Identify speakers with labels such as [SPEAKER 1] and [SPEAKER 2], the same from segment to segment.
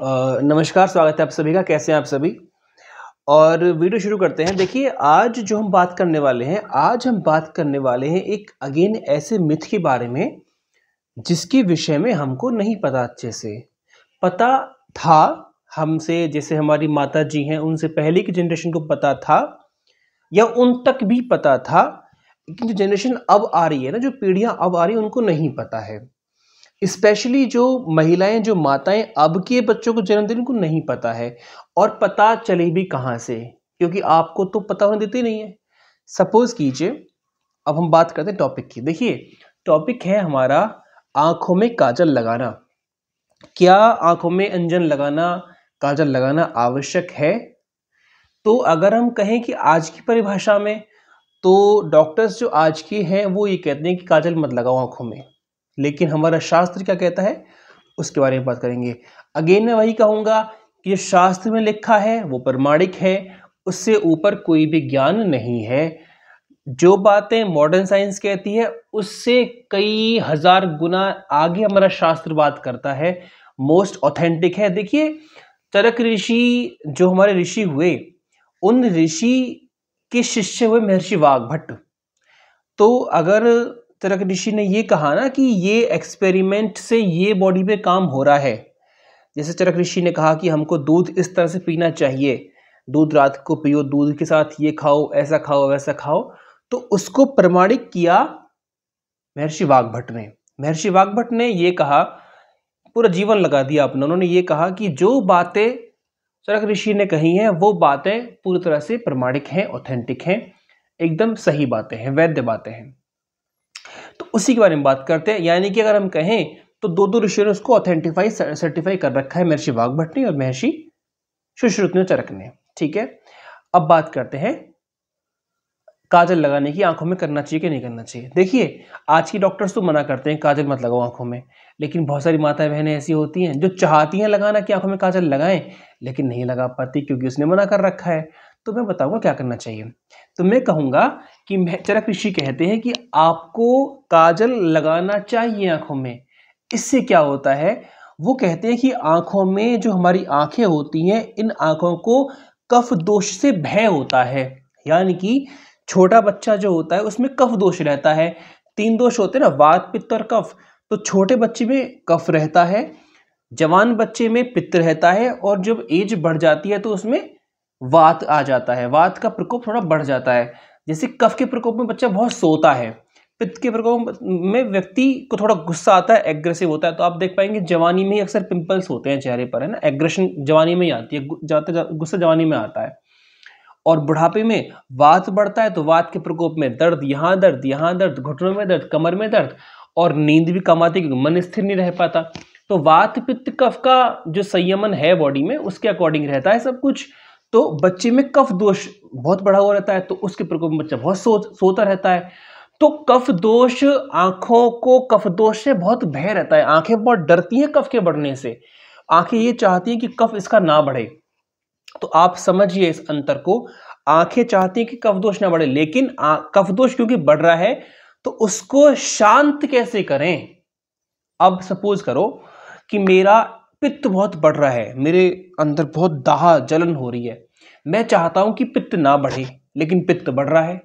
[SPEAKER 1] नमस्कार, स्वागत है आप सभी का। कैसे हैं आप सभी? और वीडियो शुरू करते हैं। देखिए, आज जो हम बात करने वाले हैं, एक अगेन ऐसे मिथ के बारे में जिसके विषय में हमको नहीं पता अच्छे से। पता था हमसे, जैसे हमारी माता जी हैं उनसे पहले की जनरेशन को पता था या उन तक भी पता था, लेकिन जो जनरेशन अब आ रही है ना, जो पीढ़ियां अब आ रही हैं, उनको नहीं पता है। स्पेशली जो महिलाएं, जो माताएं अब के बच्चों को जन्म दे रही, उनको नहीं पता है। और पता चले भी कहाँ से, क्योंकि आपको तो पता होने देते नहीं है। सपोज कीजिए, अब हम बात करते हैं टॉपिक की। देखिए, टॉपिक है हमारा आंखों में काजल लगाना। क्या आंखों में अंजन लगाना, काजल लगाना आवश्यक है? तो अगर हम कहें कि आज की परिभाषा में, तो डॉक्टर्स जो आज के हैं वो ये कहते हैं कि काजल मत लगाओ आंखों में। लेकिन हमारा शास्त्र क्या कहता है, उसके बारे में बात करेंगे। अगेन मैं वही कहूँगा कि शास्त्र में लिखा है वो प्रमाणिक है, उससे ऊपर कोई भी ज्ञान नहीं है। जो बातें मॉडर्न साइंस कहती है उससे कई हजार गुना आगे हमारा शास्त्र बात करता है, मोस्ट ऑथेंटिक है। देखिए, चरक ऋषि जो हमारे ऋषि हुए, उन ऋषि के शिष्य हुए महर्षि वाग्भट। तो अगर चरक ऋषि ने ये कहा ना कि ये एक्सपेरिमेंट से ये बॉडी पे काम हो रहा है, जैसे चरक ऋषि ने कहा कि हमको दूध इस तरह से पीना चाहिए, दूध रात को पियो, दूध के साथ ये खाओ, ऐसा खाओ, वैसा खाओ, तो उसको प्रमाणित किया महर्षि वाग्भट ने। महर्षि वाग्भट ने ये कहा, पूरा जीवन लगा दिया अपना। उन्होंने ये कहा कि जो बातें चरक ऋषि ने कही हैं वो बातें पूरी तरह से प्रमाणिक हैं, ऑथेंटिक हैं, एकदम सही बातें हैं, वैध बातें हैं। तो उसी के बारे में बात करते हैं। यानी कि अगर हम कहें तो दो ऋषियों ने उसको ऑथेंटिफाई, सर्टिफाई कर रखा है, महर्षि वाग्भट ने और महर्षि सुश्रुत चरक ने। ठीक है, अब बात करते हैं काजल लगाने की। आंखों में करना चाहिए कि नहीं करना चाहिए? देखिए, आज की डॉक्टर्स तो मना करते हैं काजल मत लगाओ आंखों में, लेकिन बहुत सारी माताएं बहनें ऐसी होती हैं जो चाहती हैं लगाना कि आंखों में काजल लगाएं, लेकिन नहीं लगा पाती क्योंकि उसने मना कर रखा है। तो मैं बताऊंगा क्या करना चाहिए। तो मैं कहूंगा कि चरक ऋषि कहते हैं कि आपको काजल लगाना चाहिए आंखों में। इससे क्या होता है, वो कहते हैं कि आंखों में जो हमारी आंखें होती हैं, इन आंखों को कफ दोष से भय होता है। यानी कि छोटा बच्चा जो होता है उसमें कफ दोष रहता है। 3 दोष होते हैं ना, वात, पित्त और कफ। तो छोटे बच्चे में कफ रहता है, जवान बच्चे में पित्त रहता है, और जब एज बढ़ जाती है तो उसमें वात आ जाता है। वात का प्रकोप थोड़ा बढ़ जाता है। जैसे कफ के प्रकोप में बच्चा बहुत सोता है, पित्त के प्रकोप में व्यक्ति को थोड़ा गुस्सा आता है, एग्रेसिव होता है। तो आप देख पाएंगे जवानी में ही अक्सर पिंपल्स होते हैं चेहरे पर, है ना। एग्रेशन जवानी में ही आती है, गुस्सा जवानी में आता है। और बुढ़ापे में वात बढ़ता है तो वात के प्रकोप में दर्द, यहाँ दर्द, घुटनों में दर्द, कमर में दर्द, और नींद भी कम आती है क्योंकि मन स्थिर नहीं रह पाता। तो वात, पित्त, कफ का जो संयमन है बॉडी में, उसके अकॉर्डिंग रहता है सब कुछ। तो बच्चे में कफ दोष बहुत बढ़ा हुआ रहता है, तो उसके प्रकोप में बच्चा बहुत सोता रहता है। तो कफ दोष, आंखों को कफ दोष से बहुत भय रहता है। आंखें बहुत डरती हैं कफ के बढ़ने से। आंखें ये चाहती हैं कि कफ इसका ना बढ़े। तो आप समझिए इस अंतर को। आंखें चाहती हैं कि कफ दोष ना बढ़े, लेकिन कफ दोष क्योंकि बढ़ रहा है तो उसको शांत कैसे करें। अब सपोज करो कि मेरा पित्त बहुत बढ़ रहा है, मेरे अंदर बहुत दाह, जलन हो रही है। मैं चाहता हूं कि पित्त ना बढ़े, लेकिन पित्त बढ़ रहा है,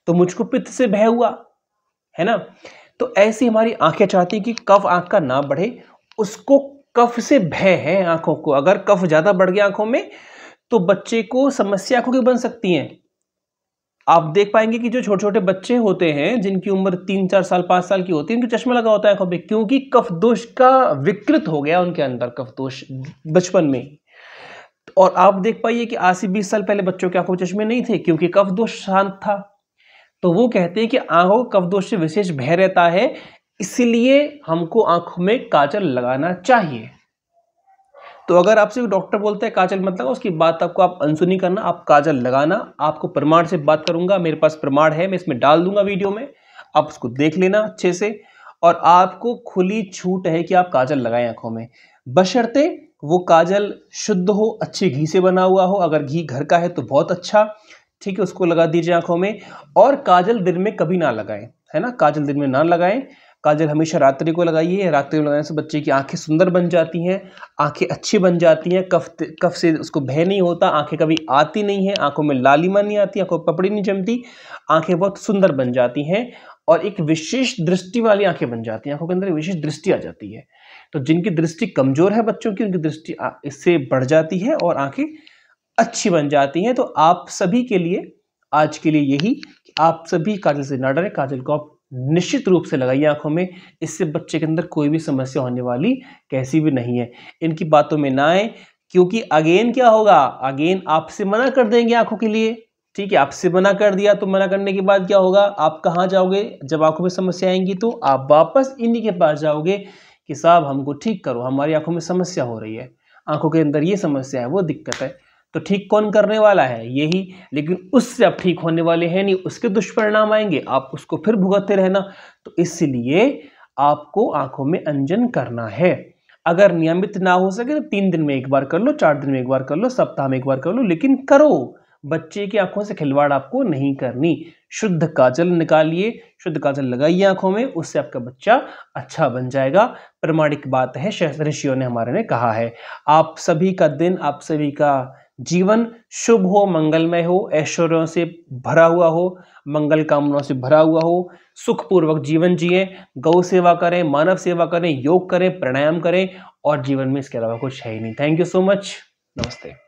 [SPEAKER 1] तो मुझको पित्त से भय हुआ, है ना। तो ऐसी हमारी आंखें चाहती हैं कि कफ आंख का ना बढ़े, उसको कफ से भय है आंखों को। अगर कफ ज्यादा बढ़ गया आंखों में तो बच्चे को समस्या आंखों की बन सकती हैं। आप देख पाएंगे कि जो छोटे छोटे बच्चे होते हैं जिनकी उम्र 3-4 साल, 5 साल की होती है, उनके चश्मा लगा होता है आंखों पे, क्योंकि कफ दोष का विकृत हो गया उनके अंदर, कफ दोष बचपन में। और आप देख पाइए कि आज से 20 साल पहले बच्चों के आंखों में चश्मे नहीं थे, क्योंकि कफ दोष शांत था। तो वो कहते हैं कि आंखों को कफ दोष से विशेष भय रहता है, इसलिए हमको आंखों में काजल लगाना चाहिए। तो अगर आपसे डॉक्टर बोलता है काजल मत लगाओ, उसकी बात आपको आप अनसुनी करना, आप काजल लगाना। आपको प्रमाण से बात करूंगा, मेरे पास प्रमाण है, मैं इसमें डाल दूंगा वीडियो में, आप उसको देख लेना अच्छे से। और आपको खुली छूट है कि आप काजल लगाएं आंखों में, बशर्ते वो काजल शुद्ध हो, अच्छे घी से बना हुआ हो। अगर घी घर का है तो बहुत अच्छा, ठीक है, उसको लगा दीजिए आंखों में। और काजल दिन में कभी ना लगाएं, है ना, काजल दिन में ना लगाएं। काजल हमेशा रात्रि को लगाइए। रात्रि को लगाने से बच्चे की आंखें सुंदर बन जाती हैं, आंखें अच्छी बन जाती हैं, कफ से उसको भय नहीं होता, आंखें कभी आती नहीं है, आंखों में लालिमा नहीं आती, आंखों में पपड़ी नहीं जमती, आंखें बहुत सुंदर बन जाती हैं और एक विशेष दृष्टि वाली आंखें बन जाती हैं, आंखों के अंदर विशेष दृष्टि आ जाती है। तो जिनकी दृष्टि कमजोर है बच्चों की, उनकी दृष्टि इससे बढ़ जाती है और आंखें अच्छी बन जाती हैं। तो आप सभी के लिए आज के लिए यही कि आप सभी काजल से ना डरें, काजल को आप निश्चित रूप से लगाइए आंखों में, इससे बच्चे के अंदर कोई भी समस्या होने वाली कैसी भी नहीं है। इनकी बातों में ना आए, क्योंकि अगेन क्या होगा, अगेन आपसे मना कर देंगे आंखों के लिए। ठीक है, आपसे मना कर दिया तो मना करने के बाद क्या होगा, आप कहाँ जाओगे, जब आंखों में समस्या आएंगी तो आप वापस इन्हीं के पास जाओगे कि साहब हमको ठीक करो, हमारी आंखों में समस्या हो रही है, आंखों के अंदर ये समस्या है, वो दिक्कत है। तो ठीक कौन करने वाला है, यही। लेकिन उससे आप ठीक होने वाले हैं नहीं, उसके दुष्परिणाम आएंगे, आप उसको फिर भुगतते रहना। तो इसलिए आपको आंखों में अंजन करना है। अगर नियमित ना हो सके तो 3 दिन में एक बार कर लो, 4 दिन में एक बार कर लो, सप्ताह में एक बार कर लो, लेकिन करो। बच्चे की आंखों से खिलवाड़ आपको नहीं करनी। शुद्ध काजल निकालिए, शुद्ध काजल लगाइए आंखों में, उससे आपका बच्चा अच्छा बन जाएगा। प्रमाणिक बात है, ऋषियों ने हमारे ने कहा है। आप सभी का दिन, आप सभी का जीवन शुभ हो, मंगलमय हो, ऐश्वर्यों से भरा हुआ हो, मंगल कामनाओं से भरा हुआ हो, सुखपूर्वक जीवन जिए, गौ सेवा करें, मानव सेवा करें, योग करें, प्राणायाम करें और जीवन में इसके अलावा कुछ है ही नहीं। Thank you so much. नमस्ते।